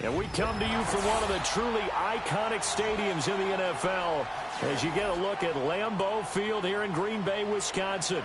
And we come to you from one of the truly iconic stadiums in the NFL as you get a look at Lambeau Field here in Green Bay, Wisconsin.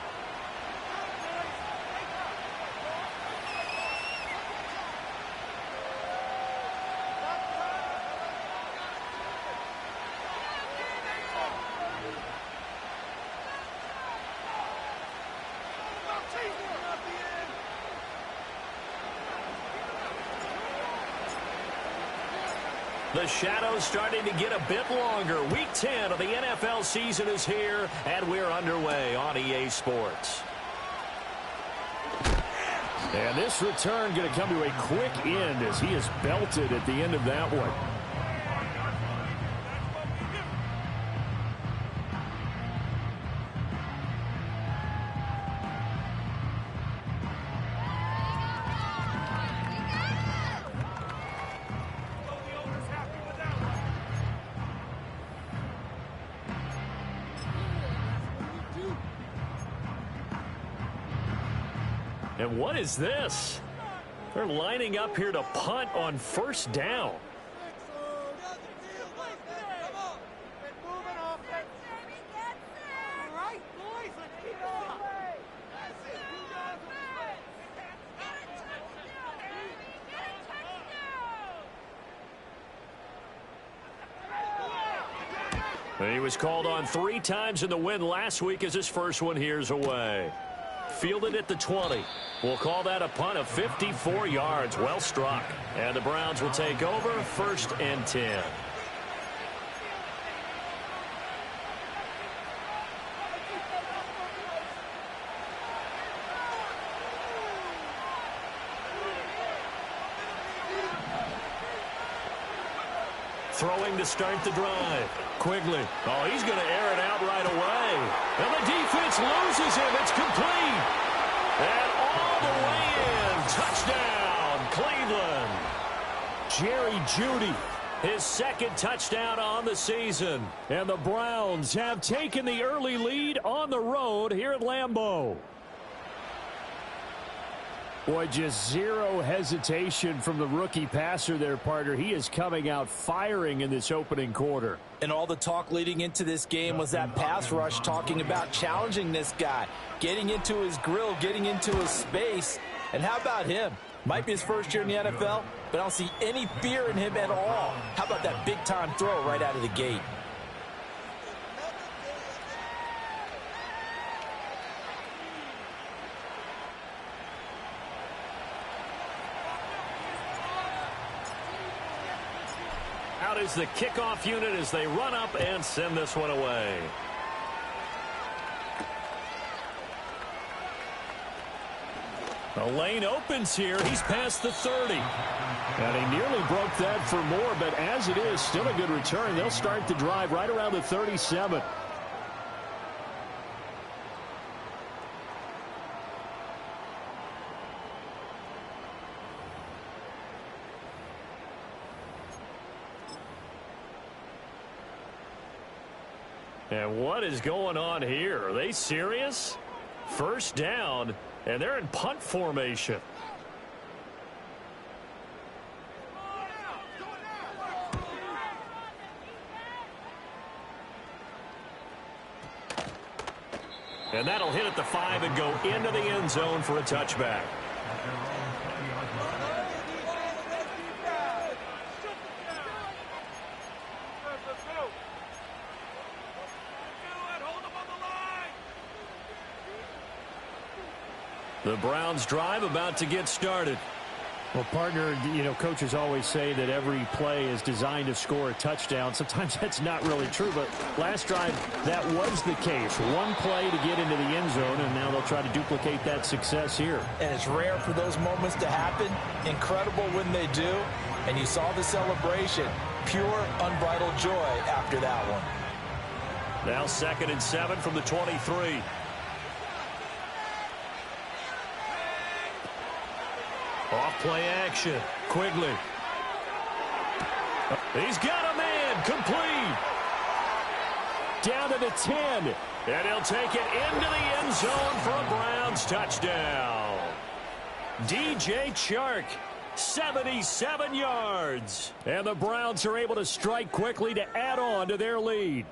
The shadow's starting to get a bit longer. Week 10 of the NFL season is here, and we're underway on EA Sports. And this return going to come to a quick end as he is belted at the end of that one. And what is this? They're lining up here to punt on first down. And he was called on 3 times in the win last week as his first one here's away. Fielded at the 20. We'll call that a punt of 54 yards. Well struck. And the Browns will take over 1st and 10. Throwing to start the drive. Quigley. Oh, he's going to air it out right away. And the defense loses him. It's complete. And all the way in. Touchdown, Cleveland. Jerry Jeudy, his 2nd touchdown on the season. And the Browns have taken the early lead on the road here at Lambeau. Boy, just zero hesitation from the rookie passer there, partner. He is coming out firing in this opening quarter. And all the talk leading into this game was that pass rush, talking about challenging this guy, getting into his grill, getting into his space. And how about him? Might be his first year in the NFL, but I don't see any fear in him at all. How about that big-time throw right out of the gate? Out is the kickoff unit as they run up and send this one away. The lane opens here. He's past the 30. And he nearly broke that for more, but as it is, still a good return. They'll start the drive right around the 37. And what is going on here? Are they serious? First down, and they're in punt formation. And that'll hit at the 5 and go into the end zone for a touchback. The Browns drive about to get started. Well, partner, you know, coaches always say that every play is designed to score a touchdown. Sometimes that's not really true, but last drive, that was the case. One play to get into the end zone, and now they'll try to duplicate that success here. And it's rare for those moments to happen. Incredible when they do. And you saw the celebration. Pure, unbridled joy after that one. Now 2nd and 7 from the 23. Off play action. Quigley. He's got a man. Complete. Down to the 10. And he'll take it into the end zone for a Browns touchdown. DJ Chark 77 yards. And the Browns are able to strike quickly to add on to their lead.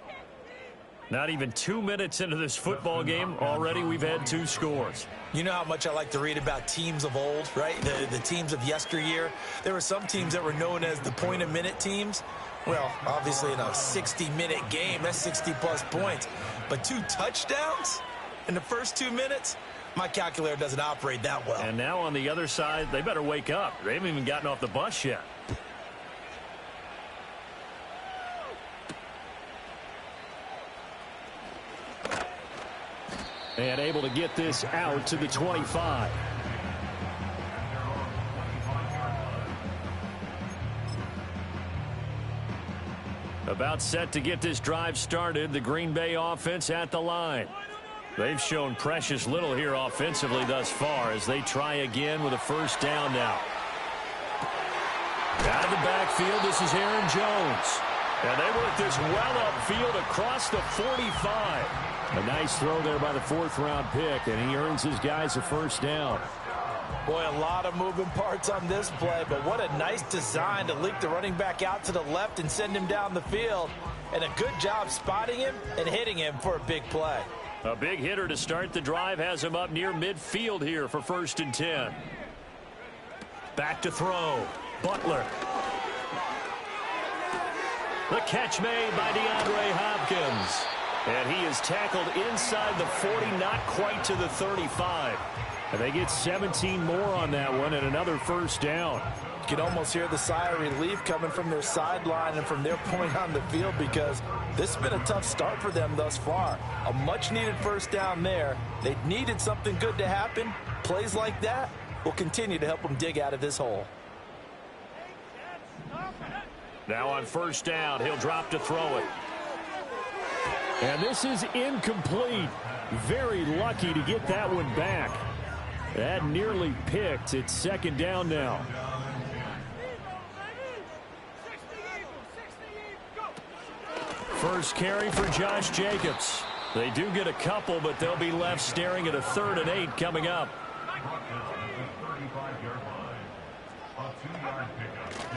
Not even 2 minutes into this football game, already we've had 2 scores. You know how much I like to read about teams of old, right? The teams of yesteryear. There were some teams that were known as the point-a-minute teams. Well, obviously in a 60-minute game, that's 60-plus points. But 2 touchdowns in the first 2 minutes? My calculator doesn't operate that well. And now on the other side, they better wake up. They haven't even gotten off the bus yet. And able to get this out to the 25. About set to get this drive started. The Green Bay offense at the line. They've shown precious little here offensively thus far as they try again with a first down now. Out of the backfield, this is Aaron Jones. And they work this well upfield across the 45. A nice throw there by the 4th-round pick, and he earns his guys a first down. Boy, a lot of moving parts on this play, but what a nice design to leak the running back out to the left and send him down the field. And a good job spotting him and hitting him for a big play. A big hitter to start the drive has him up near midfield here for 1st and 10. Back to throw. Butler. The catch made by DeAndre Hopkins. And he is tackled inside the 40, not quite to the 35. And they get 17 more on that one and another first down. You can almost hear the sigh of relief coming from their sideline and from their point on the field because this has been a tough start for them thus far. A much-needed first down there. They needed something good to happen. Plays like that will continue to help them dig out of this hole. Now on first down, he'll drop to throw it. And this is incomplete. Very lucky to get that one back. That nearly picked. It's 2nd down now. First carry for Josh Jacobs. They do get a couple, but they'll be left staring at a 3rd and 8 coming up.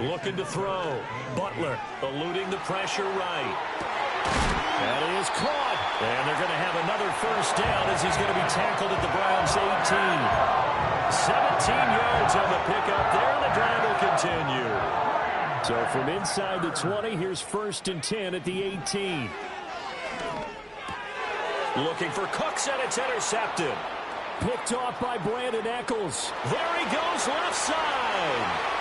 Looking to throw. Butler eluding the pressure right. That is caught. And they're going to have another first down as he's going to be tackled at the Browns 18. 17 yards on the pickup there, and the drive will continue. So from inside the 20, here's 1st and 10 at the 18. Looking for Cooks, and it's intercepted. Picked off by Brandon Echols. There he goes left side.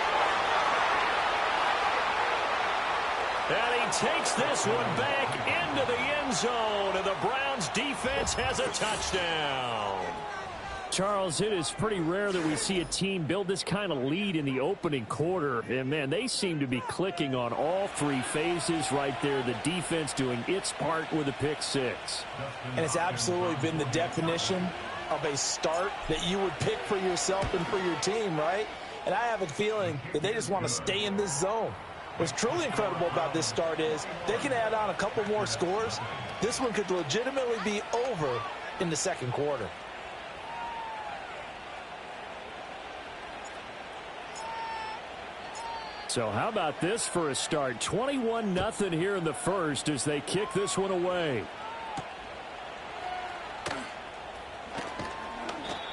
And he takes this one back into the end zone, and the Browns defense has a touchdown. Charles, it is pretty rare that we see a team build this kind of lead in the opening quarter. And, man, they seem to be clicking on all 3 phases right there. The defense doing its part with a pick 6. And it's absolutely been the definition of a start that you would pick for yourself and for your team, right? And I have a feeling that they just want to stay in this zone. What's truly incredible about this start is they can add on a couple more scores. This one could legitimately be over in the 2nd quarter. So how about this for a start? 21-0 here in the first as they kick this one away.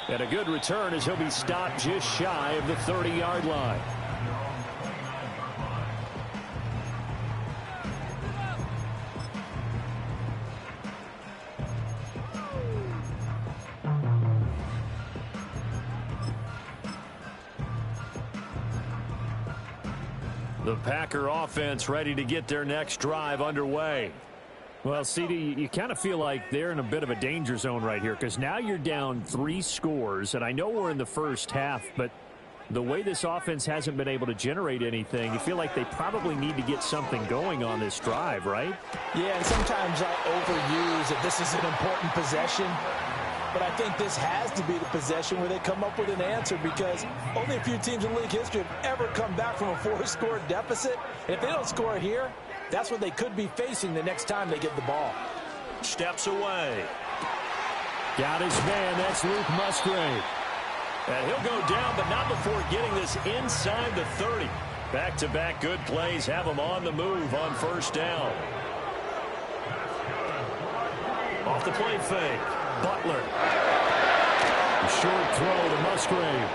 And a good return as he'll be stopped just shy of the 30-yard line. The Packer offense ready to get their next drive underway. Well, CD, you kind of feel like they're in a bit of a danger zone right here because now you're down 3 scores, and I know we're in the first half, but the way this offense hasn't been able to generate anything, you feel like they probably need to get something going on this drive, right? Yeah, and sometimes I overuse that this is an important possession. But I think this has to be the possession where they come up with an answer because only a few teams in league history have ever come back from a 4-score deficit. And if they don't score here, that's what they could be facing the next time they get the ball. Steps away. Got his man. That's Luke Musgrave. And he'll go down, but not before getting this inside the 30. Back-to-back good plays have him on the move on first down. Off the play fake. Butler. A short throw to Musgrave.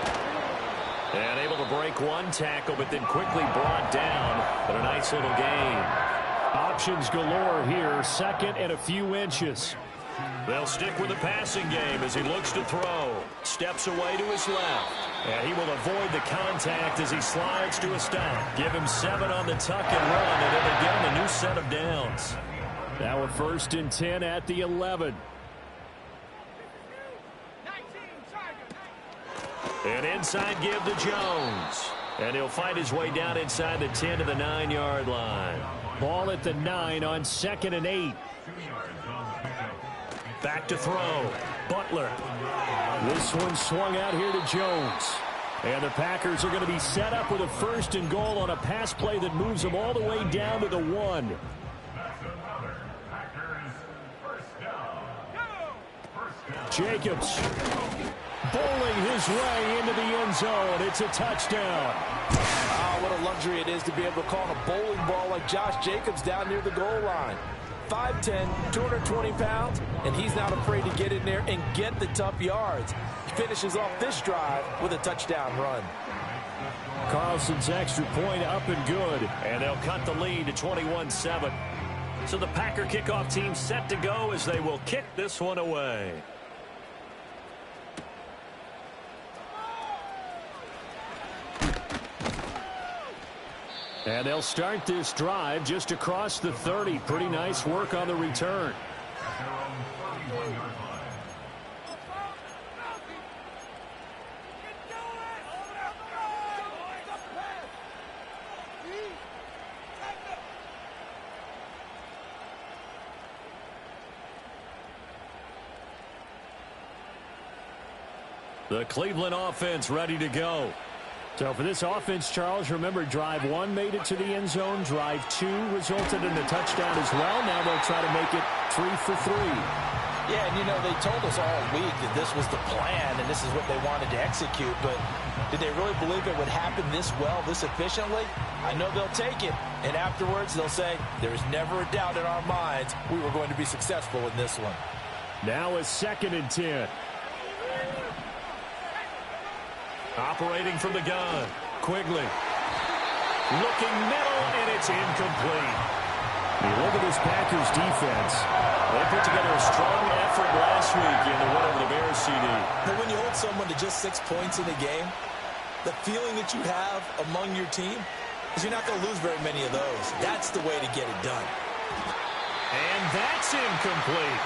And able to break one tackle, but then quickly brought down. But a nice little gain. Options galore here. Second and a few inches. They'll stick with the passing game as he looks to throw. Steps away to his left. And he will avoid the contact as he slides to a stop. Give him 7 on the tuck and run, and it'll give him a new set of downs. Now a 1st and 10 at the 11. An inside give to Jones. And he'll fight his way down inside the 10 to the 9-yard line. Ball at the 9 on 2nd and 8. Back to throw. Butler. This one swung out here to Jones. And the Packers are going to be set up with a 1st and goal on a pass play that moves them all the way down to the 1. Jacobs bowling his way into the end zone. It's a touchdown. Oh, what a luxury it is to be able to call a bowling ball like Josh Jacobs down near the goal line. 5'10", 220 pounds, and he's not afraid to get in there and get the tough yards. He finishes off this drive with a touchdown run. Carlson's extra point up and good. And they'll cut the lead to 21-7. So the Packer kickoff team set to go as they will kick this one away. And they'll start this drive just across the 30. Pretty nice work on the return. The Cleveland offense ready to go. So for this offense, Charles, remember drive 1 made it to the end zone. Drive 2 resulted in a touchdown as well. Now they'll try to make it 3 for 3. Yeah, and you know, they told us all week that this was the plan and this is what they wanted to execute, but did they really believe it would happen this well, this efficiently? I know they'll take it, and afterwards they'll say, there's never a doubt in our minds we were going to be successful in this one. Now a 2nd and 10. Operating from the gun. Quigley. Looking middle, and it's incomplete. You look at this Packers defense. They put together a strong effort last week in the win over the Bears, CD. But when you hold someone to just 6 points in a game, the feeling that you have among your team is you're not going to lose very many of those. That's the way to get it done. And that's incomplete.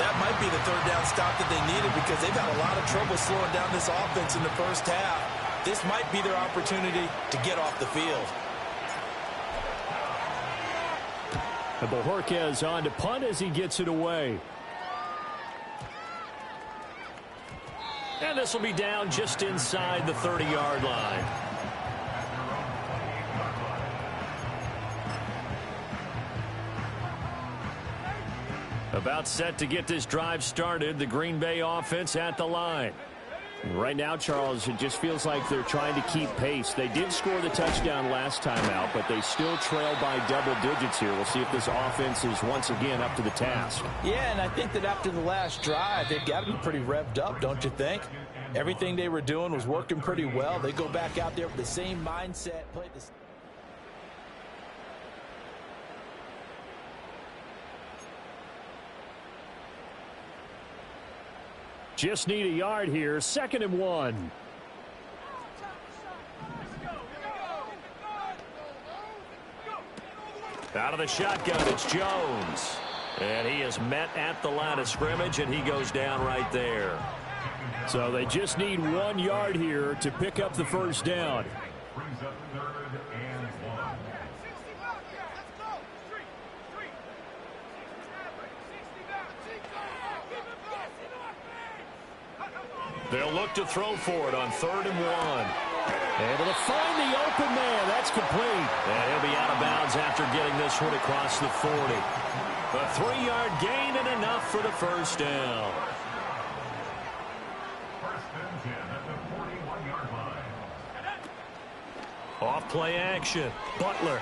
That might be the 3rd down stop that they needed because they've had a lot of trouble slowing down this offense in the first half. This might be their opportunity to get off the field. And Bojorquez on to punt as he gets it away. And this will be down just inside the 30-yard line. About set to get this drive started. The Green Bay offense at the line. Right now, Charles, it just feels like they're trying to keep pace. They did score the touchdown last time out, but they still trail by double digits here. We'll see if this offense is once again up to the task. Yeah, and I think that after the last drive, they've got to be pretty revved up, don't you think? Everything they were doing was working pretty well. They go back out there with the same mindset, play the Just need a yard here. 2nd and 1. Out of the shotgun, it's Jones. And he is met at the line of scrimmage, and he goes down right there. So they just need 1 yard here to pick up the 1st down. They'll look to throw for it on 3rd and 1. Able to find the open man. That's complete. And he'll be out of bounds after getting this one across the 40. A 3-yard gain and enough for the 1st down. Off play action. Butler.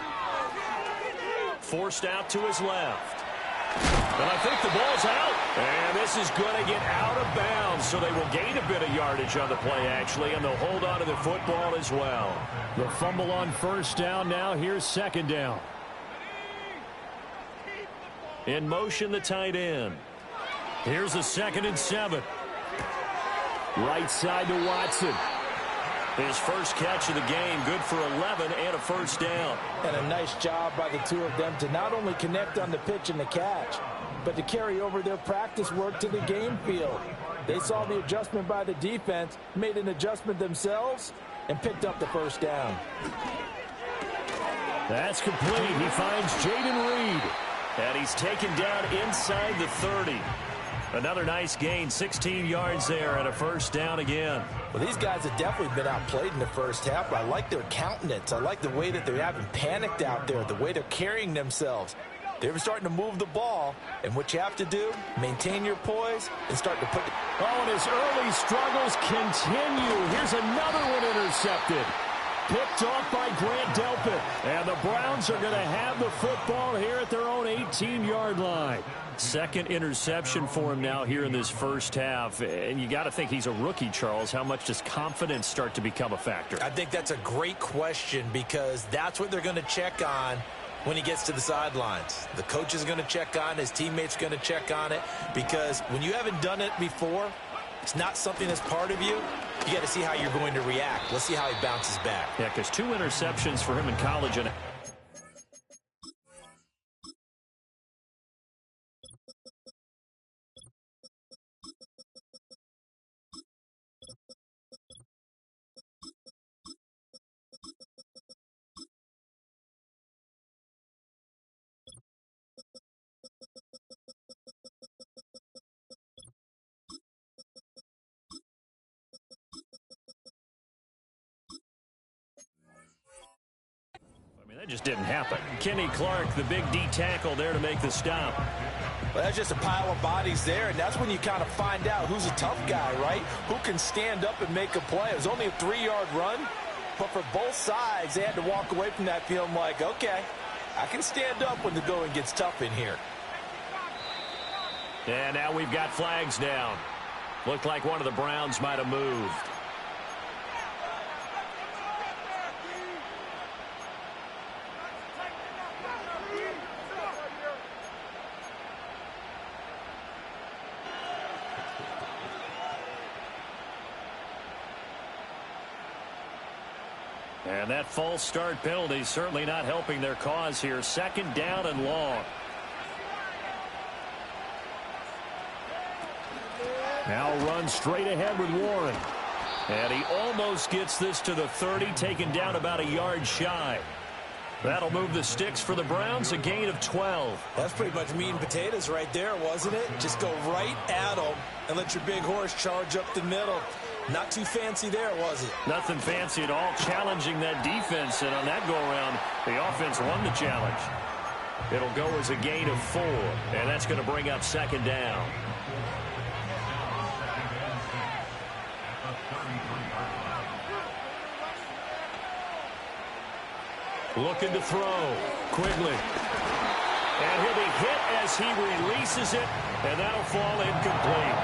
Forced out to his left. And I think the ball's out. And this is going to get out of bounds, so they will gain a bit of yardage on the play, actually, and they'll hold on to the football as well. The fumble on first down now. Here's second down. In motion, the tight end. Here's a 2nd and 7. Right side to Watson. His first catch of the game, good for 11 and a first down. And a nice job by the two of them to not only connect on the pitch and the catch, but to carry over their practice work to the game field. They saw the adjustment by the defense, made an adjustment themselves, and picked up the first down. That's complete. He finds Jaden Reed. And he's taken down inside the 30. Another nice gain, 16 yards there, and a first down again. Well, these guys have definitely been outplayed in the first half, but I like their countenance. I like the way that they haven't panicked out there, the way they're carrying themselves. They're starting to move the ball, and what you have to do, maintain your poise and start to put it. Oh, and his early struggles continue. Here's another one intercepted. Picked off by Grant Delpit. And the Browns are going to have the football here at their own 18-yard line. Second interception for him now here in this first half. And you got to think he's a rookie, Charles. How much does confidence start to become a factor? I think that's a great question because that's what they're going to check on when he gets to the sidelines. The coach is going to check on, his teammates are going to check on it, because when you haven't done it before, it's not something that's part of you. You got to see how you're going to react. Let's see how he bounces back. Yeah, because 2 interceptions for him in college. And that just didn't happen. Kenny Clark, the big D tackle there to make the stop. Well, that's just a pile of bodies there, and that's when you kind of find out who's a tough guy, right? Who can stand up and make a play. It was only a 3-yard run, but for both sides, they had to walk away from that feeling like, okay, I can stand up when the going gets tough in here. And now we've got flags down. Looked like one of the Browns might have moved. And that false start penalty certainly not helping their cause here. 2nd down and long. Now runs straight ahead with Warren. And he almost gets this to the 30, taken down about a yard shy. That'll move the sticks for the Browns, a gain of 12. That's pretty much meat and potatoes right there, wasn't it? Just go right at them and let your big horse charge up the middle. Not too fancy there, was it? Nothing fancy at all, challenging that defense. And on that go-around, the offense won the challenge. It'll go as a gain of 4, and that's going to bring up 2nd down. Looking to throw. Quigley. And he'll be hit as he releases it, and that'll fall incomplete.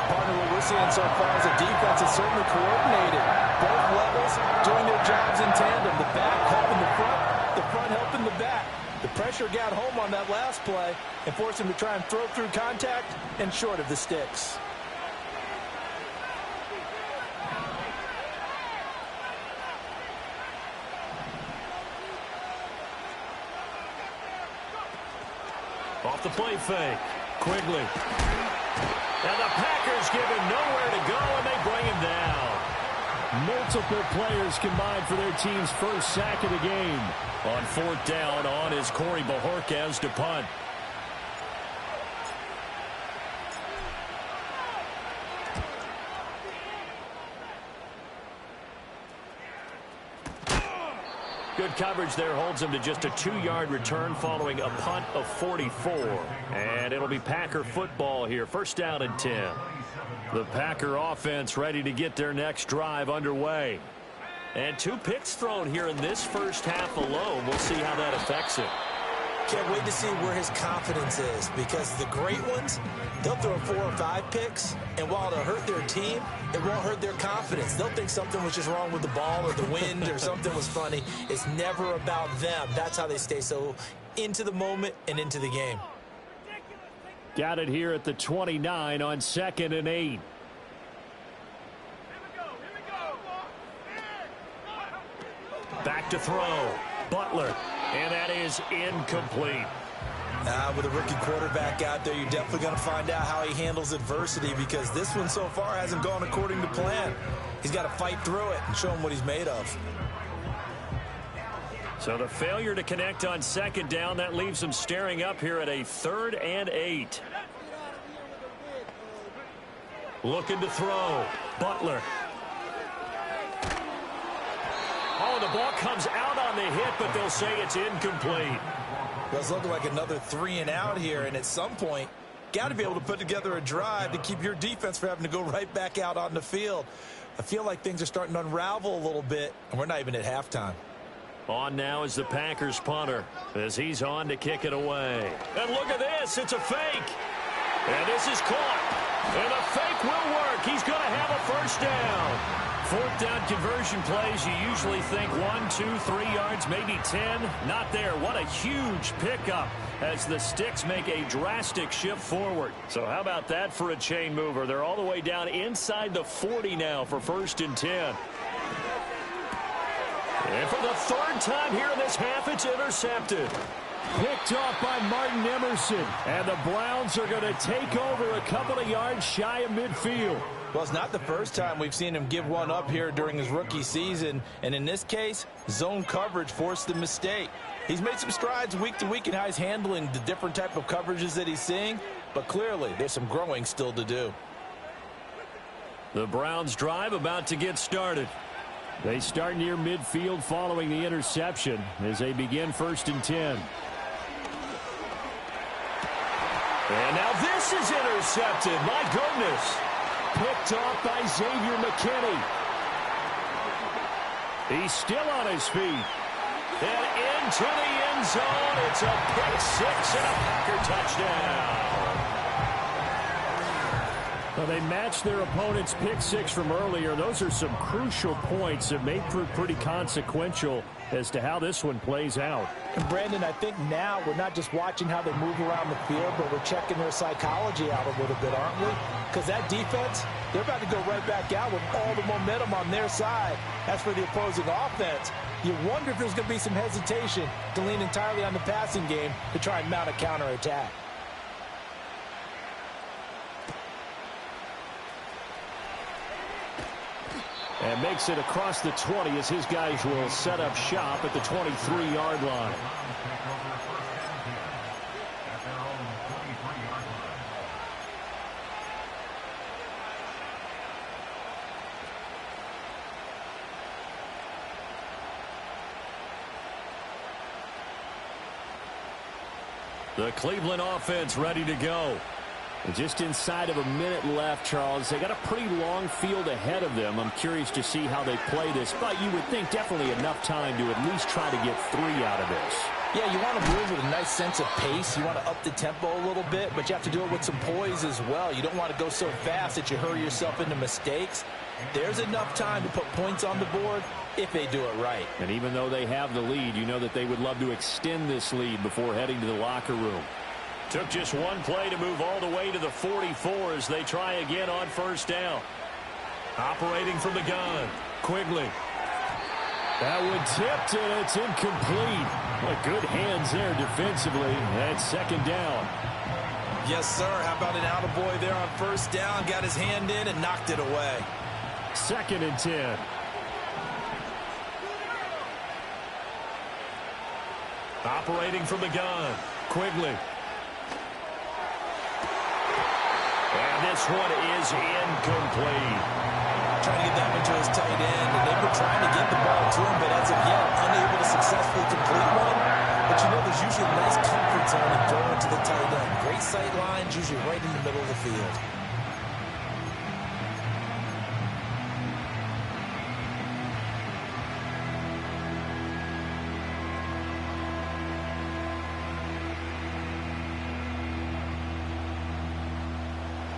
Partner, what we're seeing so far is the defense is certainly coordinated. Both levels doing their jobs in tandem. The back helping the front helping the back. The pressure got home on that last play and forced him to try and throw through contact and short of the sticks. Off the play fake. Quigley. And the Packers give him nowhere to go, and they bring him down. Multiple players combined for their team's first sack of the game. On 4th down, on is Corey Bajorquez to punt. Good coverage there holds him to just a 2-yard return following a punt of 44. And it'll be Packer football here. 1st down and 10. The Packer offense ready to get their next drive underway. And 2 picks thrown here in this first half alone. We'll see how that affects him. Can't wait to see where his confidence is, because the great ones, they'll throw 4 or 5 picks, and while it'll hurt their team, it won't hurt their confidence. They'll think something was just wrong with the ball or the wind or something was funny. It's never about them. That's how they stay so into the moment and into the game. Got it here at the 29 on 2nd and 8. Back to throw. Butler. And that is incomplete. With a rookie quarterback out there, you're definitely going to find out how he handles adversity, because this one so far hasn't gone according to plan. He's got to fight through it and show him what he's made of. So the failure to connect on 2nd down, that leaves him staring up here at a 3rd and 8. Looking to throw. Butler. Oh, the ball comes out on the hit, but they'll say it's incomplete. Well, it's looking like another 3 and out here, and at some point, got to be able to put together a drive to keep your defense from having to go right back out on the field. I feel like things are starting to unravel a little bit, and we're not even at halftime. On now is the Packers punter, as he's on to kick it away. And look at this, it's a fake. And this is caught. And the fake will work. He's going to have a first down. 4th down conversion plays, you usually think 1, 2, 3 yards, maybe 10. Not there. What a huge pickup as the sticks make a drastic shift forward. So how about that for a chain mover? They're all the way down inside the 40 now for 1st and 10. And for the 3rd time here in this half, it's intercepted. Picked off by Martin Emerson. And the Browns are going to take over a couple of yards shy of midfield. Well, it's not the first time we've seen him give one up here during his rookie season. And in this case, zone coverage forced the mistake. He's made some strides week to week in how he's handling the different type of coverages that he's seeing. But clearly, there's some growing still to do. The Browns drive about to get started. They start near midfield following the interception as they begin 1st and 10. And now this is intercepted. My goodness. Picked off by Xavier McKinney. He's still on his feet. And into the end zone. It's a pick 6 and a Packer touchdown. Well, they matched their opponent's pick 6 from earlier. Those are some crucial points that may prove pretty consequential as to how this one plays out. And Brandon, I think now we're not just watching how they move around the field, but we're checking their psychology out a little bit, aren't we? Because that defense, they're about to go right back out with all the momentum on their side. As for the opposing offense, you wonder if there's going to be some hesitation to lean entirely on the passing game to try and mount a counterattack. And makes it across the 20 as his guys will set up shop at the 23-yard line. The Cleveland offense ready to go. Just inside of a minute left, Charles. They got a pretty long field ahead of them. I'm curious to see how they play this, but you would think definitely enough time to at least try to get 3 out of this. Yeah, you want to move with a nice sense of pace. You want to up the tempo a little bit, but you have to do it with some poise as well. You don't want to go so fast that you hurry yourself into mistakes. There's enough time to put points on the board if they do it right. And even though they have the lead, you know that they would love to extend this lead before heading to the locker room. Took just one play to move all the way to the 44 as they try again on 1st down. Operating from the gun, Quigley. That one tipped, and it's incomplete. Well, good hands there defensively. And 2nd down. Yes, sir. How about an attaboy there on 1st down? Got his hand in and knocked it away. 2nd and 10. Operating from the gun, Quigley. And this one is incomplete. Trying to get that one to his tight end, and they've been trying to get the ball to him, but as of yet, unable to successfully complete one. But you know, there's usually a nice comfort zone in throwing to the tight end. Great sight lines, usually right in the middle of the field.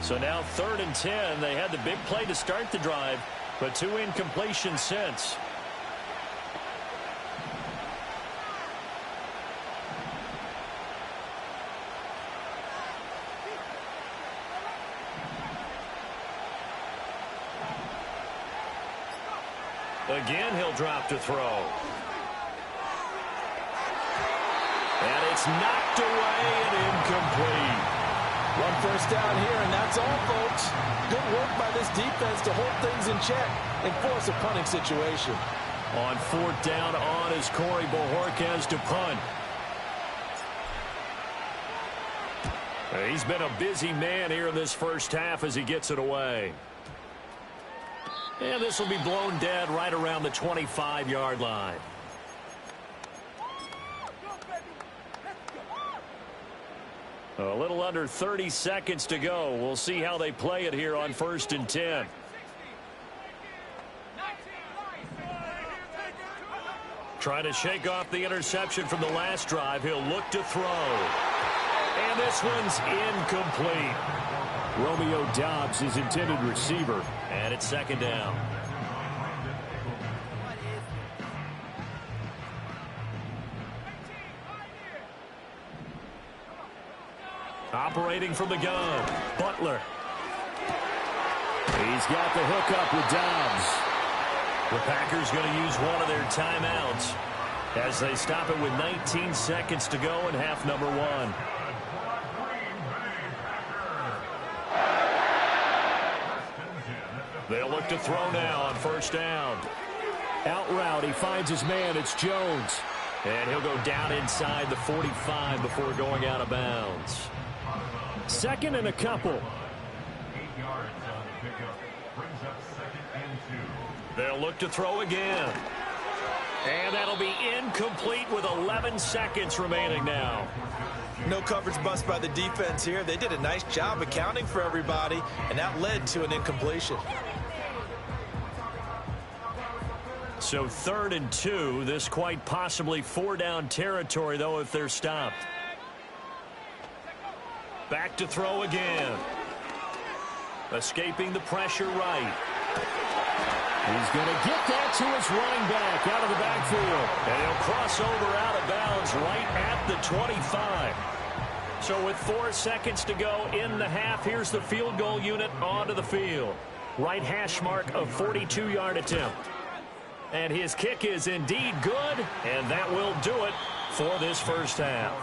So now 3rd and 10. They had the big play to start the drive, but 2 incompletions since. Again, he'll drop to throw. And it's knocked away and incomplete. 1 first down here, and that's all, folks. Good work by this defense to hold things in check and force a punting situation. On 4th down on is Corey Bojorquez to punt. He's been a busy man here in this first half as he gets it away. And this will be blown dead right around the 25-yard line. A little under 30 seconds to go. We'll see how they play it here on 1st and 10. Trying to shake off the interception from the last drive. He'll look to throw. And this one's incomplete. Romeo Doubs is intended receiver. And it's 2nd down. Operating from the gun, Butler. He's got the hookup with Doubs. The Packers going to use one of their timeouts as they stop it with 19 seconds to go in half number 1. They'll look to throw now on 1st down. Out route, he finds his man. It's Jones. And he'll go down inside the 45 before going out of bounds. 2nd and a couple. They'll look to throw again. And that'll be incomplete with 11 seconds remaining now. No coverage bust by the defense here. They did a nice job accounting for everybody, and that led to an incompletion. So 3rd and 2. This quite possibly 4-down territory, though, if they're stopped. Back to throw again. Escaping the pressure right. He's going to get that to his running back out of the backfield. And he'll cross over out of bounds right at the 25. So with 4 seconds to go in the half, here's the field goal unit onto the field. Right hash mark of 42-yard attempt. And his kick is indeed good, and that will do it for this first half.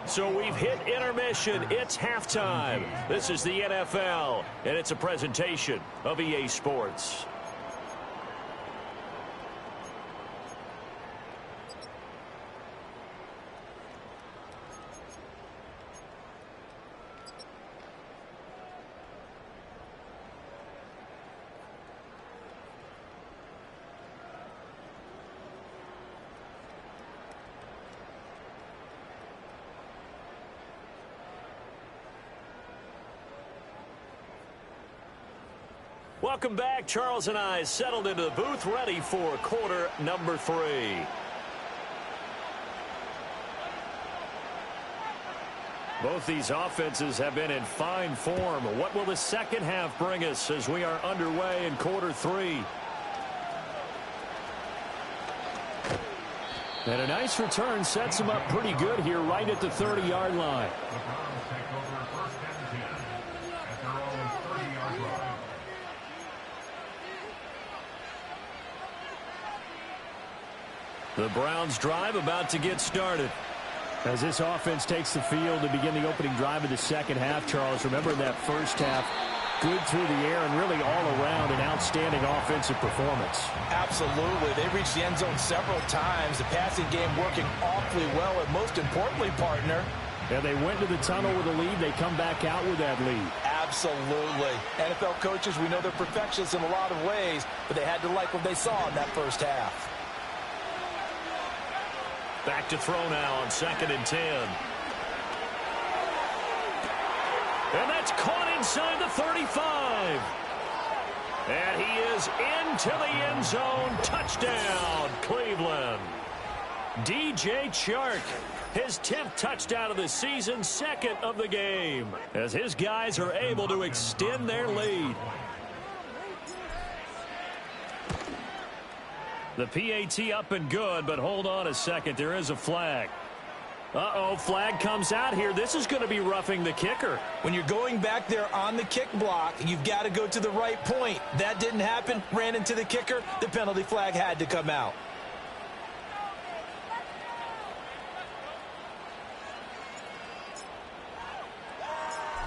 So we've hit intermission. It's halftime. This is the NFL, and it's a presentation of EA Sports. Welcome back. Charles and I settled into the booth, ready for quarter number 3. Both these offenses have been in fine form. What will the second half bring us as we are underway in quarter 3? And a nice return sets him up pretty good here right at the 30-yard line. The Browns drive about to get started. As this offense takes the field to begin the opening drive of the second half, Charles, remember in that first half, good through the air and really all around an outstanding offensive performance. Absolutely. They reached the end zone several times. The passing game working awfully well, and most importantly, partner. And they went to the tunnel with a lead. They come back out with that lead. Absolutely. NFL coaches, we know they're perfectionists in a lot of ways, but they had to like what they saw in that first half. Back to throw now on 2nd and 10. And that's caught inside the 35. And he is into the end zone. Touchdown, Cleveland. DJ Chark, his 10th touchdown of the season, 2nd of the game, as his guys are able to extend their lead. The PAT up and good, but hold on a second. There is a flag. Uh-oh, flag comes out here. This is going to be roughing the kicker. When you're going back there on the kick block, you've got to go to the right point. That didn't happen. Ran into the kicker. The penalty flag had to come out.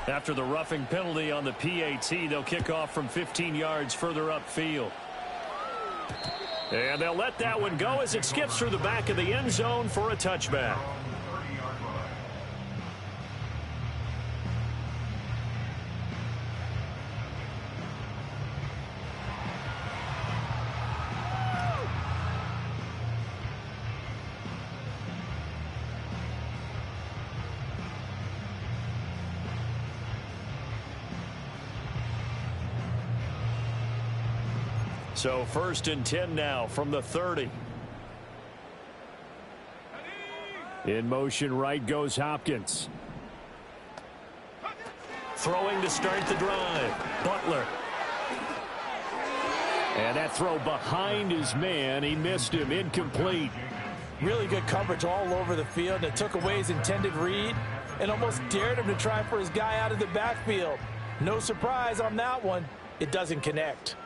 After the roughing penalty on the PAT, they'll kick off from 15 yards further upfield. And they'll let that one go as it skips through the back of the end zone for a touchback. So 1st and 10 now from the 30. In motion right goes Hopkins. Throwing to start the drive. Butler. And that throw behind his man. He missed him. Incomplete. Really good coverage all over the field. And it took away his intended read and almost dared him to try for his guy out of the backfield. No surprise on that one. It doesn't connect.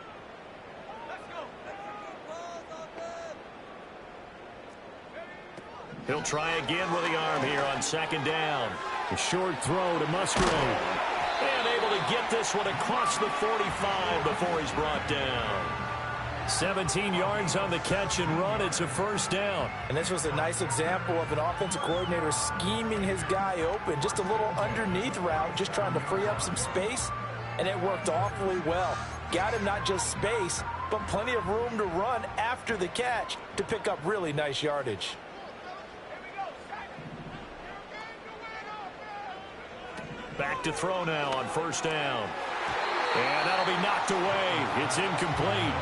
He'll try again with the arm here on 2nd down. A short throw to Musgrave. And able to get this one across the 45 before he's brought down. 17 yards on the catch and run. It's a 1st down. And this was a nice example of an offensive coordinator scheming his guy open. Just a little underneath route, just trying to free up some space. And it worked awfully well. Got him not just space, but plenty of room to run after the catch to pick up really nice yardage. Back to throw now on 1st down. And that'll be knocked away. It's incomplete.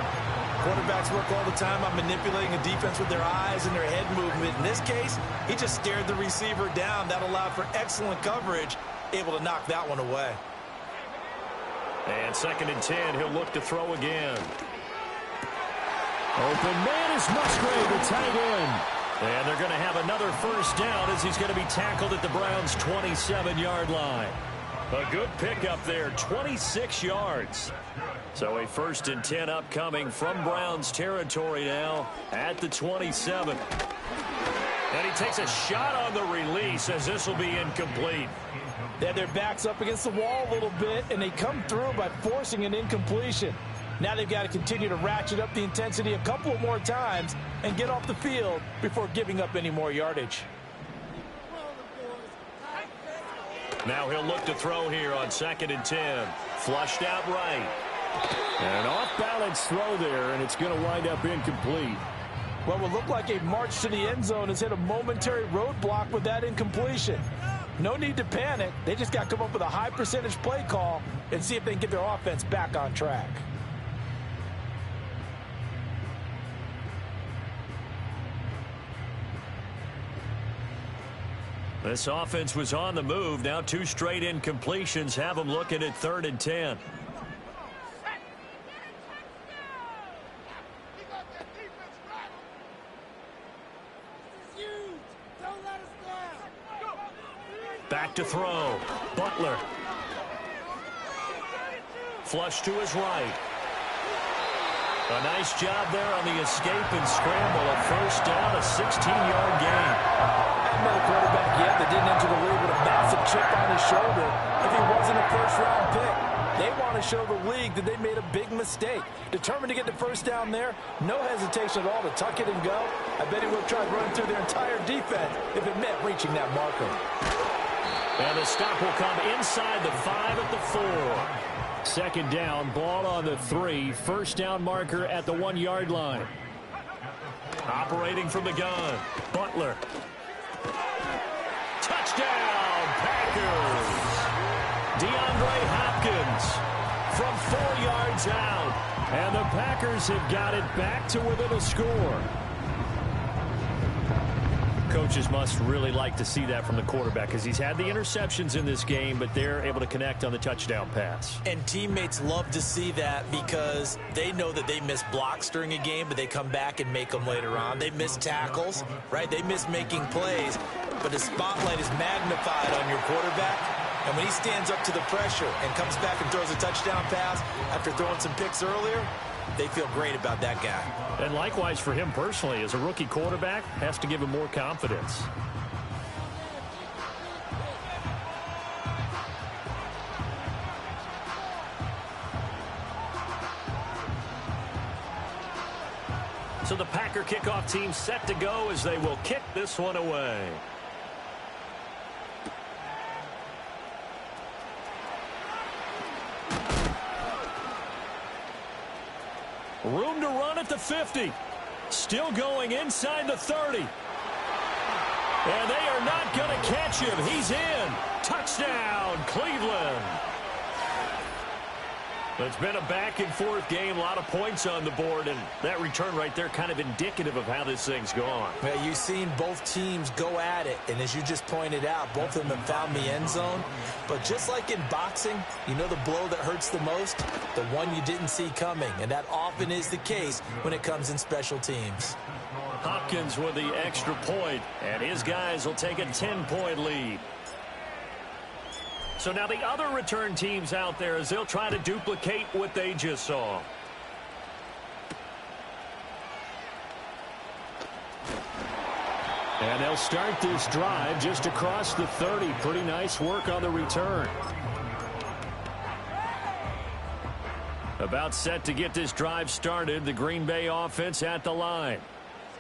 Quarterbacks work all the time on manipulating a defense with their eyes and their head movement. In this case, he just stared the receiver down. That allowed for excellent coverage, able to knock that one away. And 2nd and 10, he'll look to throw again. Open man is Musgrave, the tight end. And they're going to have another 1st down as he's going to be tackled at the Browns' 27-yard line. A good pickup there, 26 yards. So a 1st and 10 upcoming from Browns territory now at the 27. And he takes a shot on the release as this will be incomplete. They had their backs up against the wall a little bit, and they come through by forcing an incompletion. Now they've got to continue to ratchet up the intensity a couple more times and get off the field before giving up any more yardage. Now he'll look to throw here on 2nd and 10. Flushed out right. And an off-balance throw there, and it's going to wind up incomplete. What would look like a march to the end zone has hit a momentary roadblock with that incompletion. No need to panic. They just got to come up with a high percentage play call and see if they can get their offense back on track. This offense was on the move. Now 2 straight incompletions have them looking at 3rd and 10. Back to throw. Butler. Flush to his right. A nice job there on the escape and scramble. A 1st down, a 16-yard gain. Another quarterback yet that didn't enter the league with a massive chip on his shoulder if he wasn't a 1st-round pick. They want to show the league that they made a big mistake. Determined to get the 1st down there, no hesitation at all to tuck it and go. I bet he would have tried running through their entire defense if it meant reaching that marker. And the stop will come inside the 5 at the 4. 2nd down, ball on the 3. 1st down marker at the 1-yard line. Operating from the gun, Butler. Touchdown, Packers. DeAndre Hopkins from 4 yards out. And the Packers have got it back to within a score. Coaches must really like to see that from the quarterback because he's had the interceptions in this game, but they're able to connect on the touchdown pass. And teammates love to see that because they know that they miss blocks during a game, but they come back and make them later on. They miss tackles, right? They miss making plays, but the spotlight is magnified on your quarterback. And when he stands up to the pressure and comes back and throws a touchdown pass after throwing some picks earlier, they feel great about that guy. And likewise for him personally, as a rookie quarterback, has to give him more confidence. So the Packer kickoff team set to go as they will kick this one away. Room to run at the 50. Still going inside the 30. And they are not going to catch him. He's in. Touchdown, Cleveland. It's been a back-and-forth game, a lot of points on the board, and that return right there kind of indicative of how this thing's gone. Well, you've seen both teams go at it, and as you just pointed out, both of them have found the end zone. But just like in boxing, you know the blow that hurts the most? The one you didn't see coming, and that often is the case when it comes in special teams. Hopkins with the extra point, and his guys will take a 10-point lead. So now the other return teams out there as they'll try to duplicate what they just saw. And they'll start this drive just across the 30. Pretty nice work on the return. About set to get this drive started. The Green Bay offense at the line.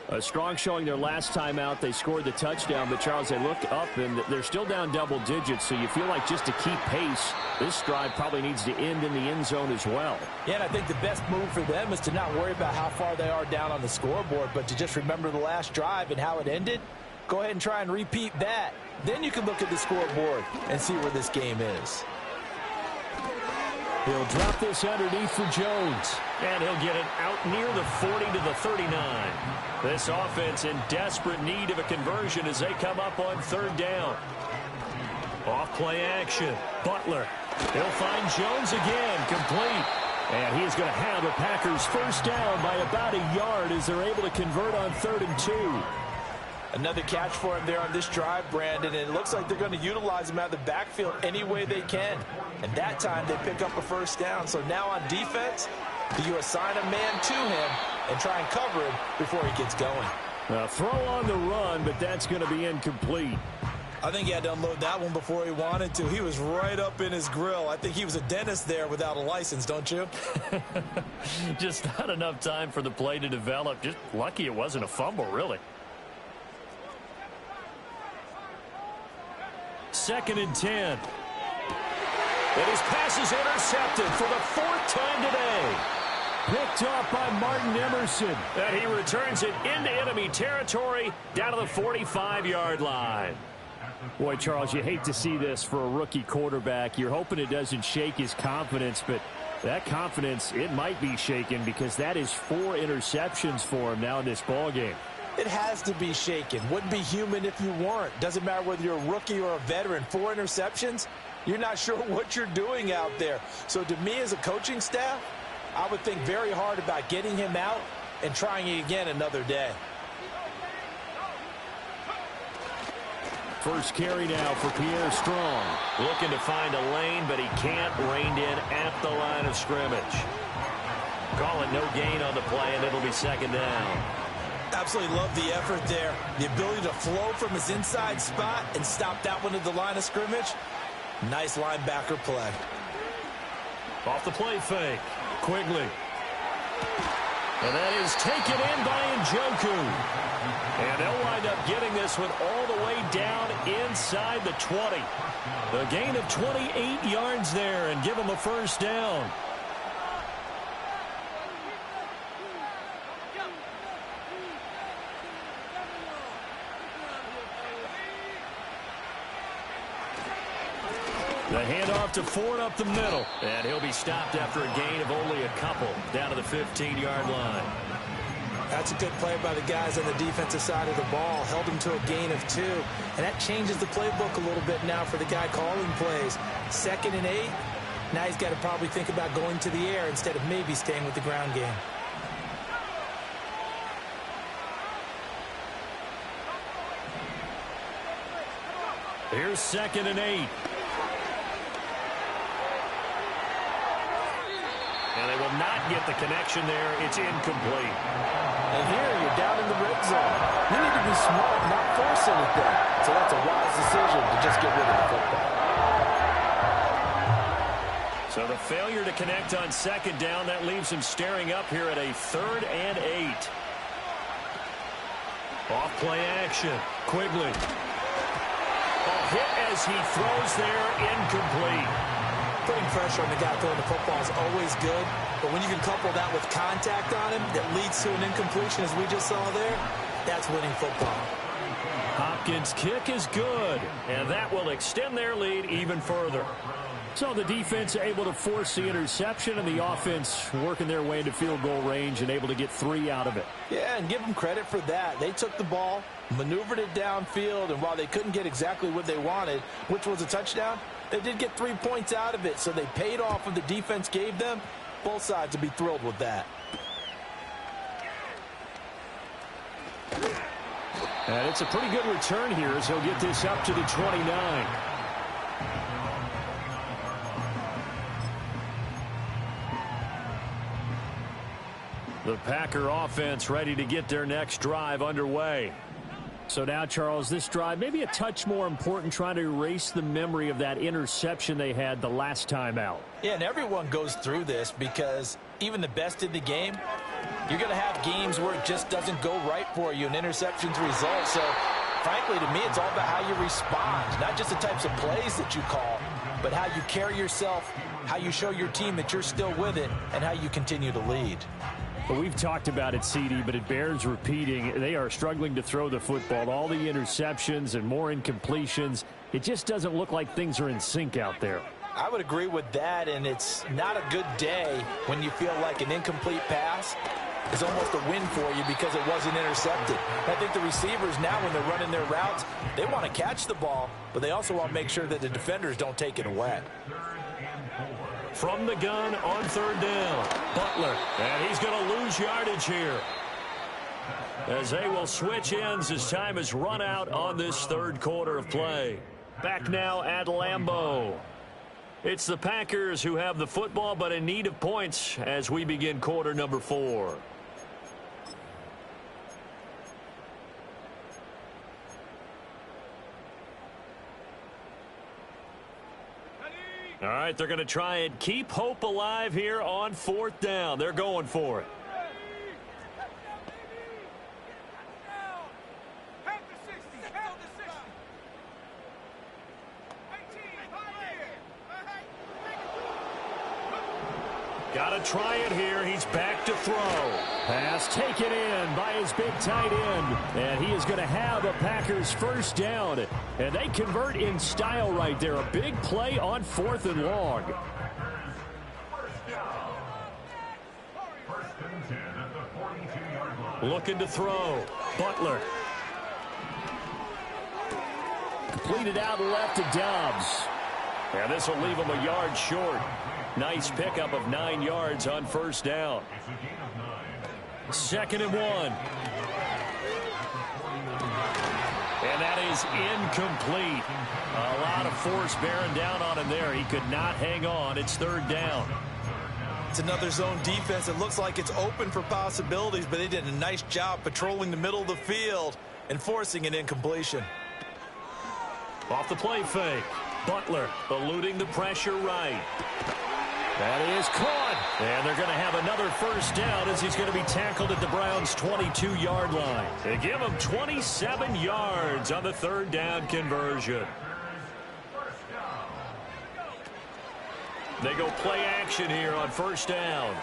A strong showing their last time out. They scored the touchdown, but, Charles, they look up, and they're still down double digits, so you feel like just to keep pace, this drive probably needs to end in the end zone as well. Yeah, and I think the best move for them is to not worry about how far they are down on the scoreboard, but to just remember the last drive and how it ended. Go ahead and try and repeat that. Then you can look at the scoreboard and see where this game is. He'll drop this underneath for Jones. And he'll get it out near the 40 to the 39. This offense in desperate need of a conversion as they come up on third down. Off play action. Butler. He'll find Jones again. Complete. And he's going to have the Packers first down by about a yard as they're able to convert on 3rd and 2. Another catch for him there on this drive, Brandon, and it looks like they're going to utilize him out of the backfield any way they can. And that time they pick up a first down. So now on defense, do you assign a man to him and try and cover him before he gets going? Throw on the run, but that's going to be incomplete. I think he had to unload that one before he wanted to. He was right up in his grill. I think he was a dentist there without a license, don't you? Just not enough time for the play to develop. Just lucky it wasn't a fumble, really. 2nd and 10. And his pass is intercepted for the 4th time today. Picked off by Martin Emerson. And he returns it into enemy territory down to the 45-yard line. Boy, Charles, you hate to see this for a rookie quarterback. You're hoping it doesn't shake his confidence, but that confidence, it might be shaken because that is 4 interceptions for him now in this ballgame. It has to be shaken. Wouldn't be human if you weren't. Doesn't matter whether you're a rookie or a veteran. 4 interceptions, you're not sure what you're doing out there. So to me as a coaching staff, I would think very hard about getting him out and trying it again another day. First carry now for Pierre Strong. Looking to find a lane, but he can't. Reined in at the line of scrimmage. Call it no gain on the play, and it'll be 2nd down. Absolutely love the effort there. The ability to flow from his inside spot and stop that one at the line of scrimmage. Nice linebacker play. Off the play fake. Quigley. And that is taken in by Njoku. And they'll wind up getting this one all the way down inside the 20. The gain of 28 yards there and give them a first down. The handoff to Ford up the middle. And he'll be stopped after a gain of only a couple down to the 15-yard line. That's a good play by the guys on the defensive side of the ball. Held them to a gain of 2. And that changes the playbook a little bit now for the guy calling plays. 2nd and 8. Now he's got to probably think about going to the air instead of maybe staying with the ground game. Here's 2nd and 8. And they will not get the connection there. It's incomplete. And here you're down in the red zone. You need to be smart, not force anything. So that's a wise decision to just get rid of the football. So the failure to connect on 2nd down, that leaves him staring up here at a 3rd and 8. Off play action. Quigley. Hit as he throws there, incomplete. Putting pressure on the guy throwing the football is always good, but when you can couple that with contact on him that leads to an incompletion as we just saw there, that's winning football. Hopkins' kick is good, and that will extend their lead even further. So the defense able to force the interception, and the offense working their way into field goal range and able to get 3 out of it. Yeah, and give them credit for that. They took the ball, maneuvered it downfield, and while they couldn't get exactly what they wanted, which was a touchdown, they did get 3 points out of it, so they paid off what the defense gave them. Both sides will be thrilled with that. And it's a pretty good return here as he'll get this up to the 29. The Packer offense ready to get their next drive underway. So now, Charles, this drive maybe a touch more important, trying to erase the memory of that interception they had the last time out. Yeah, and everyone goes through this because even the best in the game, you're going to have games where it just doesn't go right for you, and interceptions result. So, frankly, to me, it's all about how you respond, not just the types of plays that you call, but how you carry yourself, how you show your team that you're still with it, and how you continue to lead. Well, we've talked about it, CD, but it bears repeating. They are struggling to throw the football. All the interceptions and more incompletions. It just doesn't look like things are in sync out there. I would agree with that, and it's not a good day when you feel like an incomplete pass is almost a win for you because it wasn't intercepted. I think the receivers now, when they're running their routes, they want to catch the ball, but they also want to make sure that the defenders don't take it away. From the gun on 3rd down, Butler, and he's going to lose yardage here as they will switch ends as time is run out on this 3rd quarter of play. Back now at Lambeau. It's the Packers who have the football, but in need of points as we begin quarter number 4. All right, they're going to try and keep hope alive here on 4th down. They're going for it. Got to try it here. He's back to throw. Pass taken in by his big tight end. And he is going to have a Packers 1st down. And they convert in style right there. A big play on 4th and long. Looking to throw. Butler. Completed out left to Dobbs. And this will leave him a yard short. Nice pickup of 9 yards on 1st down. 2nd and 1. And that is incomplete. A lot of force bearing down on him there. He could not hang on. It's 3rd down. It's another zone defense. It looks like it's open for possibilities, but they did a nice job patrolling the middle of the field and forcing an incompletion. Off the play fake. Butler eluding the pressure right. That is caught. And they're going to have another 1st down as he's going to be tackled at the Browns' 22-yard line. They give him 27 yards on the 3rd down conversion. They go play action here on 1st down.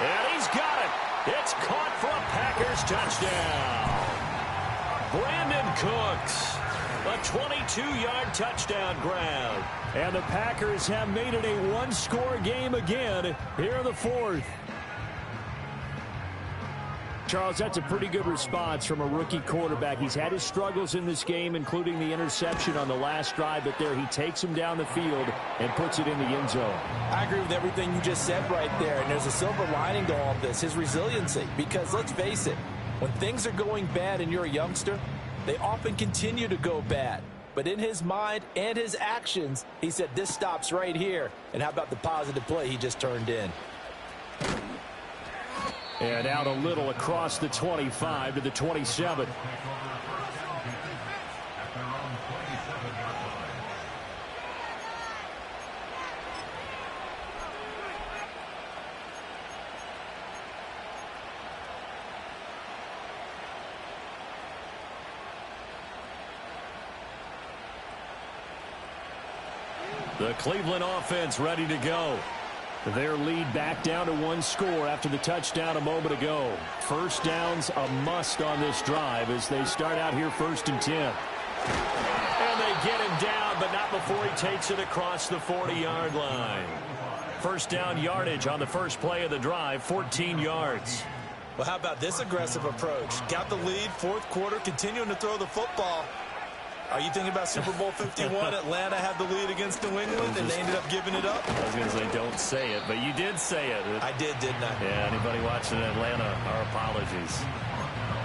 And he's got it. It's caught for a Packers touchdown. Brandon Cooks. A 22-yard touchdown grab. And the Packers have made it a one-score game again here in the 4th. Charles, that's a pretty good response from a rookie quarterback. He's had his struggles in this game, including the interception on the last drive, but there he takes him down the field and puts it in the end zone. I agree with everything you just said right there, and there's a silver lining to all of this, his resiliency. Because let's face it, when things are going bad and you're a youngster, they often continue to go bad. But in his mind and his actions, he said, this stops right here. And how about the positive play he just turned in? And out a little across the 25 to the 27. The Cleveland offense ready to go. Their lead back down to one score after the touchdown a moment ago. First down's a must on this drive as they start out here 1st and 10. And they get him down, but not before he takes it across the 40-yard line. First down yardage on the first play of the drive, 14 yards. Well, how about this aggressive approach? Got the lead, 4th quarter, continuing to throw the football. Are you thinking about Super Bowl 51? Atlanta had the lead against New England, and they ended up giving it up? I was going to say, don't say it, but you did say it. I did, didn't I? Yeah, anybody watching Atlanta, our apologies.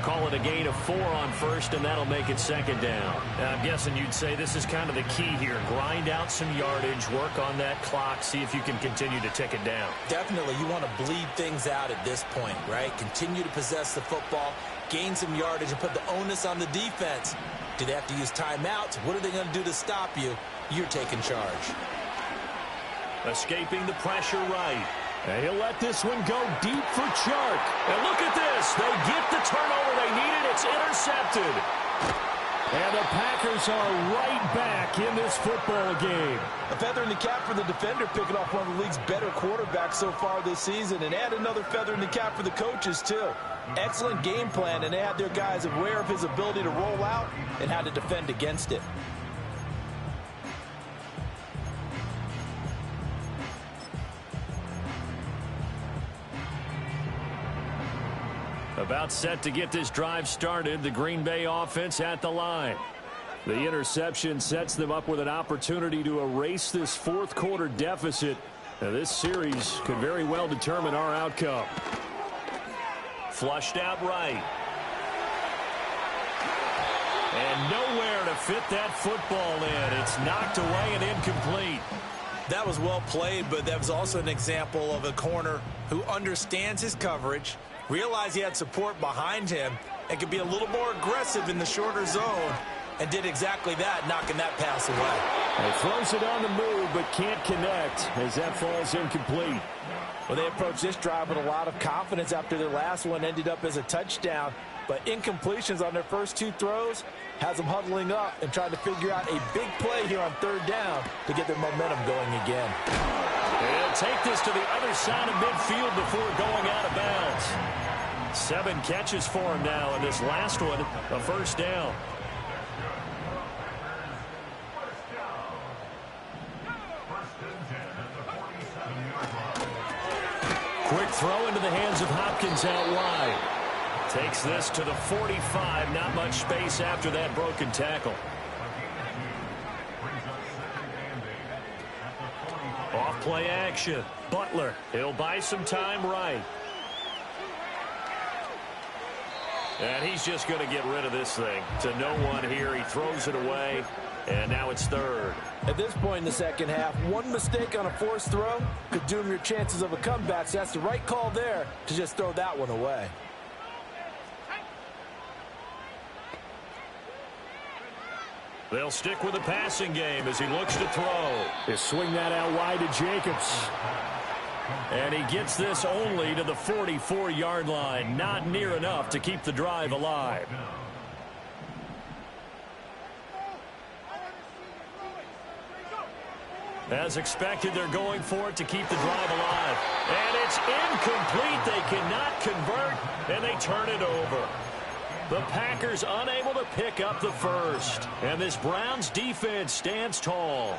Call it a gain of 4 on first, and that'll make it 2nd down. I'm guessing you'd say this is kind of the key here. Grind out some yardage, work on that clock, see if you can continue to tick it down. Definitely, you want to bleed things out at this point, right? Continue to possess the football, gain some yardage, and put the onus on the defense. Do they have to use timeouts? What are they going to do to stop you? You're taking charge. Escaping the pressure right. And he'll let this one go deep for Chark. And look at this. They get the turnover they needed. It's intercepted. And the Packers are right back in this football game. A feather in the cap for the defender, picking off one of the league's better quarterbacks so far this season. And add another feather in the cap for the coaches, too. Excellent game plan, and they had their guys aware of his ability to roll out and how to defend against it. About set to get this drive started, the Green Bay offense at the line. The interception sets them up with an opportunity to erase this 4th quarter deficit. Now, this series could very well determine our outcome. Flushed out right. And nowhere to fit that football in. It's knocked away and incomplete. That was well played, but that was also an example of a corner who understands his coverage, realized he had support behind him, and could be a little more aggressive in the shorter zone, and did exactly that, knocking that pass away. He throws it on the move, but can't connect as that falls incomplete. Well, they approached this drive with a lot of confidence after their last one ended up as a touchdown. But incompletions on their first 2 throws has them huddling up and trying to figure out a big play here on 3rd down to get their momentum going again. They'll take this to the other side of midfield before going out of bounds. 7 catches for him now, and this last one, a first down. Quick throw into the hands of Hopkins out wide. Takes this to the 45. Not much space after that broken tackle. Off play action. Butler. He'll buy some time right. And he's just going to get rid of this thing. To no one here. He throws it away. And now it's 3rd. At this point in the second half, one mistake on a forced throw could doom your chances of a comeback. So that's the right call there to just throw that one away. They'll stick with the passing game as he looks to throw. They swing that out wide to Jacobs. And he gets this only to the 44-yard line. Not near enough to keep the drive alive. As expected, they're going for it to keep the drive alive. And it's incomplete. They cannot convert, and they turn it over. The Packers unable to pick up the first. And this Browns defense stands tall.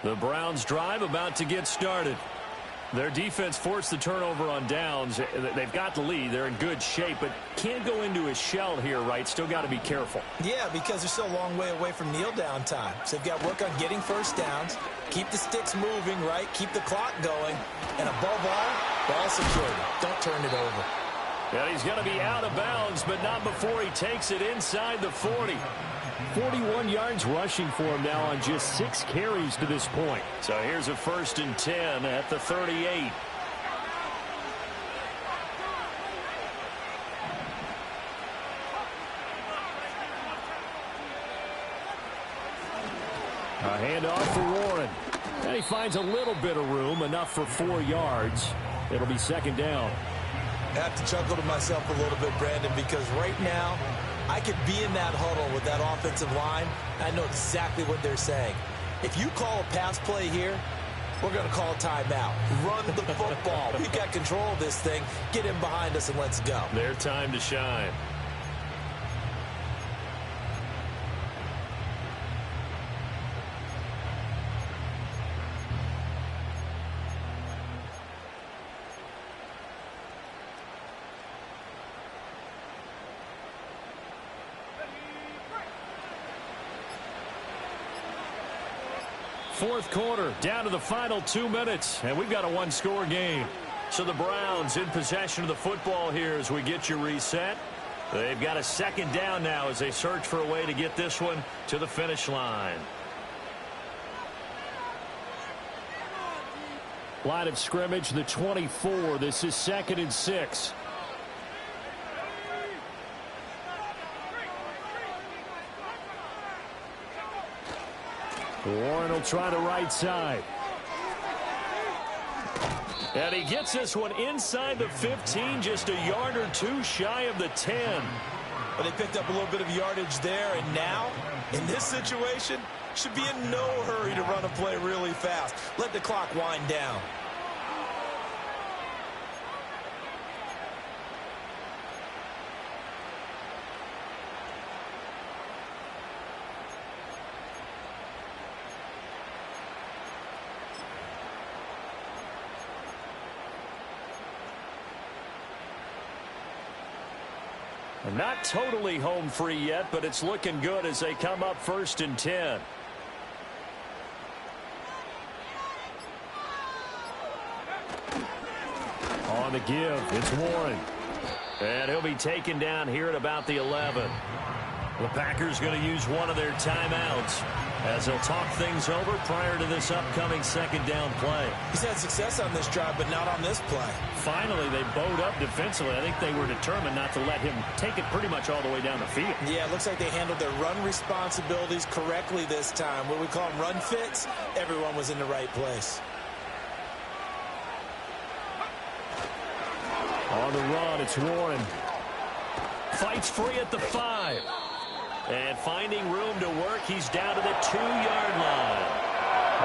The Browns drive about to get started. Their defense forced the turnover on downs. They've got the lead. They're in good shape, but can't go into a shell here, right? Still got to be careful. Yeah, because they're still a long way away from kneel down time. So they've got to work on getting first downs, keep the sticks moving, right? Keep the clock going, and above all, ball security. Don't turn it over. And he's going to be out of bounds, but not before he takes it inside the 40. 41 yards rushing for him now on just 6 carries to this point. So here's a 1st and 10 at the 38. A handoff for Warren. And he finds a little bit of room, enough for 4 yards. It'll be 2nd down. I have to chuckle to myself a little bit, Brandon, because right now I could be in that huddle with that offensive line. I know exactly what they're saying. If you call a pass play here, we're going to call a timeout. Run the football. We've got control of this thing. Get him behind us and let's go. Their time to shine. Fourth quarter, down to the final 2 minutes, and we've got a one-score game. So the Browns in possession of the football here as we get you reset. They've got a 2nd down now as they search for a way to get this one to the finish line. Line of scrimmage, the 24. This is 2nd and 6. Warren will try the right side. And he gets this one inside the 15, just a yard or two shy of the 10. But they picked up a little bit of yardage there, and now, in this situation, should be in no hurry to run a play really fast. Let the clock wind down. Not totally home free yet, but it's looking good as they come up 1st and 10. On the give, it's Warren. And he'll be taken down here at about the 11. The Packers going to use one of their timeouts as they'll talk things over prior to this upcoming 2nd down play. He's had success on this drive, but not on this play. Finally, they bowed up defensively. I think they were determined not to let him take it pretty much all the way down the field. Yeah, it looks like they handled their run responsibilities correctly this time. What we call them run fits, everyone was in the right place. On the run, it's Warren. Fights free at the 5. And finding room to work, he's down to the 2-yard line.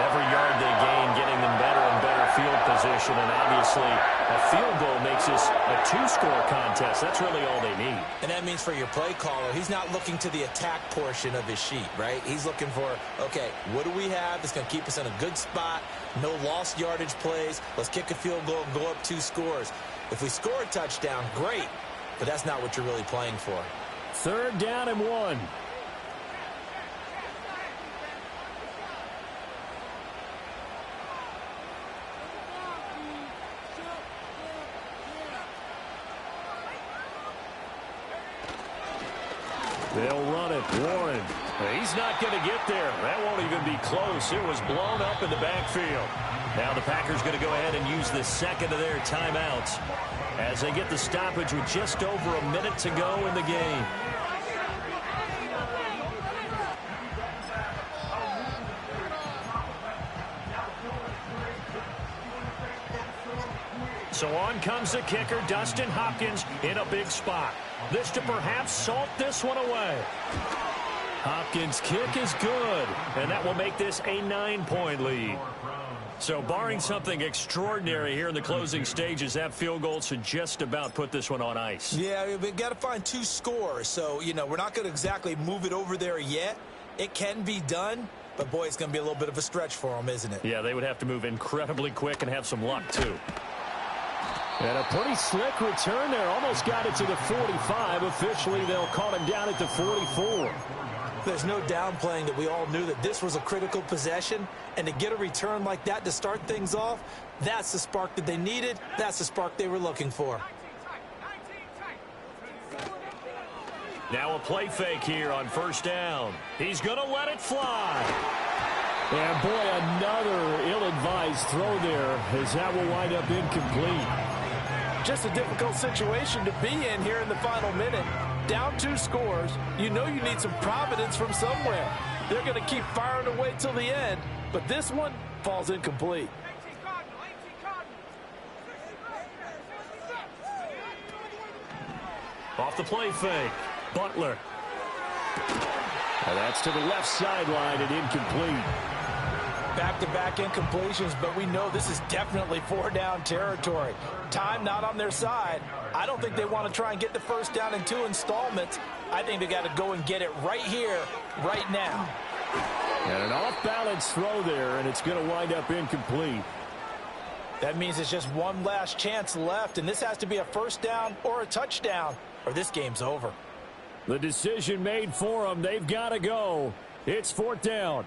Every yard they gain, getting them better and better field position. And obviously, a field goal makes this a 2-score contest. That's really all they need. And that means for your play caller, he's not looking to the attack portion of his sheet, right? He's looking for, okay, what do we have that's going to keep us in a good spot? No lost yardage plays. Let's kick a field goal and go up 2 scores. If we score a touchdown, great. But that's not what you're really playing for. 3rd down and 1. They'll run it. Warren. He's not going to get there. That won't even be close. It was blown up in the backfield. Now the Packers going to go ahead and use the 2nd of their timeouts as they get the stoppage with just over a minute to go in the game. So on comes the kicker, Dustin Hopkins, in a big spot. This to perhaps salt this one away. Hopkins' kick is good, and that will make this a 9-point lead. So barring something extraordinary here in the closing stages, that field goal should just about put this one on ice. Yeah, we've got to find 2 scores. So, you know, we're not going to exactly move it over there yet. It can be done, But, boy, it's going to be a little bit of a stretch for them, isn't it? Yeah, they would have to move incredibly quick and have some luck, too. And a pretty slick return there. Almost got it to the 45. Officially, they'll call him down at the 44. There's no downplaying that we all knew that this was a critical possession. And to get a return like that to start things off, that's the spark that they needed. That's the spark they were looking for. Now a play fake here on first down. He's going to let it fly. And, boy, another ill-advised throw there as that will wind up incomplete. Just a difficult situation to be in here in the final minute. Down 2 scores, you know you need some providence from somewhere. They're going to keep firing away till the end, but this one falls incomplete. Off the play fake, Butler. And that's to the left sideline and incomplete. Back-to-back incompletions, but we know this is definitely 4-down territory. Time not on their side. I don't think they want to try and get the first down in 2 installments. I think they got to go and get it right here, right now. And an off-balance throw there, and it's going to wind up incomplete. That means it's just one last chance left, and this has to be a first down or a touchdown, or this game's over. The decision made for them. They've got to go. It's 4th down.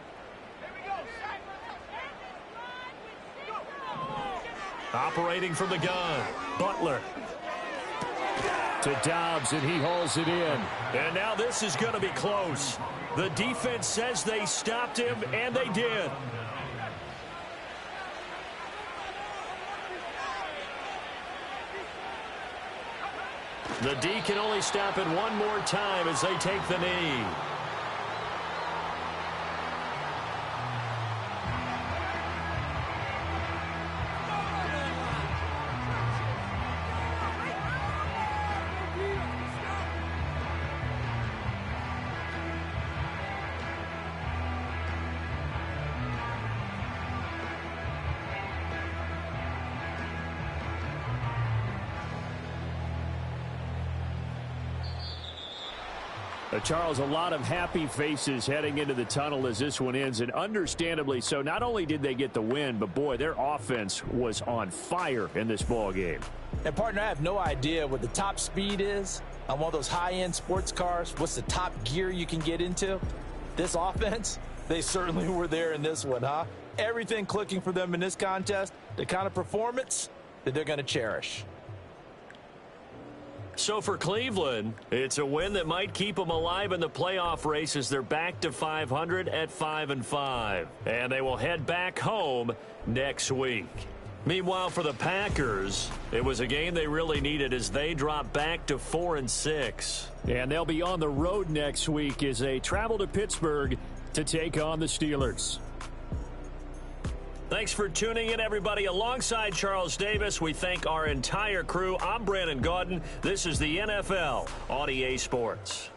Operating from the gun, Butler. To Dobbs, and he hauls it in. And now this is going to be close. The defense says they stopped him, and they did. The D can only stop it one more time as they take the knee. Charles, a lot of happy faces heading into the tunnel as this one ends, and understandably so. Not only did they get the win, but, boy, their offense was on fire in this ball game. And, partner, I have no idea what the top speed is on one of those high-end sports cars. What's the top gear you can get into? This offense, they certainly were there in this one, huh? Everything clicking for them in this contest, the kind of performance that they're going to cherish. So for Cleveland, it's a win that might keep them alive in the playoff race as they're back to 500 at 5-5. And they will head back home next week. Meanwhile, for the Packers, it was a game they really needed as they drop back to 4-6. And they'll be on the road next week as they travel to Pittsburgh to take on the Steelers. Thanks for tuning in, everybody. Alongside Charles Davis, we thank our entire crew. I'm Brandon Gaudin. This is the NFL on EA Sports.